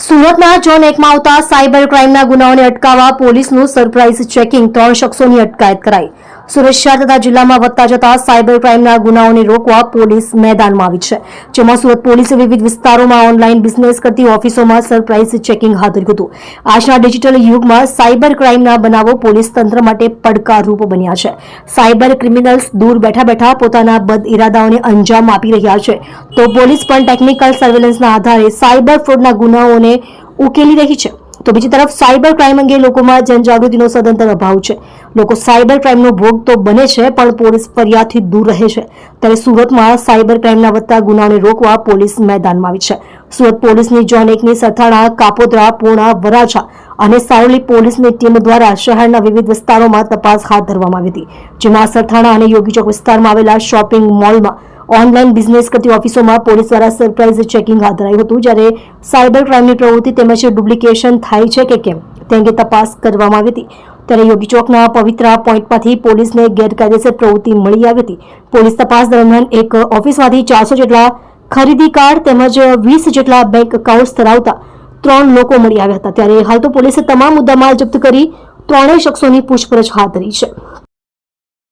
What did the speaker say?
સુરતના ઝોન 1માં આવતા સાયબર ક્રાઇમના ગુનાઓને અટકાવવા પોલીસનું સરપ્રાઇઝ ચેકિંગ 3 શખ્સોની અટકાયત કરાઈ. સુરત શહેર તથા જિલ્લામાં વધતા જતા સાયબર ક્રાઇમના ગુનાઓને રોકવા પોલીસ મેદાનમાં આવી છે, જેમાં સુરત પોલીસે વિવિધ વિસ્તારોમાં ઓનલાઈન બિઝનેસ કરતી ઓફિસોમાં સરપ્રાઇઝ ચેકિંગ હાથ ધર્યું હતું. આજના ડિજિટલ યુગમાં સાયબર ક્રાઇમના બનાવો પોલીસ તંત્ર માટે પડકારરૂપ બન્યા છે. સાયબર ક્રિમિનલ્સ દૂર બેઠા બેઠા પોતાના બદ ઇરાદાઓને અંજામ આપી રહ્યા છે, તો પોલીસ પણ ટેકનિકલ સર્વેલન્સના આધારે સાયબર ફ્રોડના ગુનાઓને ઉકેલી રહી છે. તો બીજી તરફ સાયબર ક્રાઇમ અંગે લોકોમાં જનજાગૃતિનો સદંતર અભાવ છે. લોકો સાયબર ક્રાઇમનો ભોગ તો બને છે, પણ પોલીસ ફરિયાદથી દૂર રહે છે. ત્યારે સુરતમાં સાયબર ક્રાઇમના વધતા ગુનાઓને રોકવા પોલીસ મેદાનમાં આવી છે. સુરત પોલીસની ઝોન 1ની સરથાણા, કાપોદ્રા, પૂર્ણા, વરાછા અને સારોલી પોલીસની ટીમ દ્વારા શહેરના વિવિધ વિસ્તારોમાં તપાસ હાથ ધરવામાં આવી હતી, જેમાં સરથાણા અને યોગી ચોક વિસ્તારમાં આવેલા શોપિંગ મોલમાં ઓનલાઈન બિઝનેસ કરતી ઓફિસોમાં પોલીસ દ્વારા સરપ્રાઇઝ ચેકિંગ હાથ ધરાયું હતું. જ્યારે સાયબર ક્રાઇમની પ્રવૃત્તિ તેમજ ડુપ્લિકેશન થાય છે કે કેમ તે અંગે તપાસ કરવામાં આવી હતી. ત્યારે યોગી ચોકના પવિત્રા પોઈન્ટમાંથી પોલીસને ગેરકાયદેસર પ્રવૃત્તિ મળી આવી હતી. પોલીસ તપાસ દરમિયાન એક ઓફિસમાંથી 400 જેટલા ખરીદી કાર્ડ તેમજ 20 જેટલા બેંક એકાઉન્ટ્સ ધરાવતા 3 લોકો મળી આવ્યા હતા. ત્યારે હાલ તો પોલીસે તમામ મુદ્દામાલ જપ્ત કરી 3 શખ્સોની પૂછપરછ હાથ ધરી છે.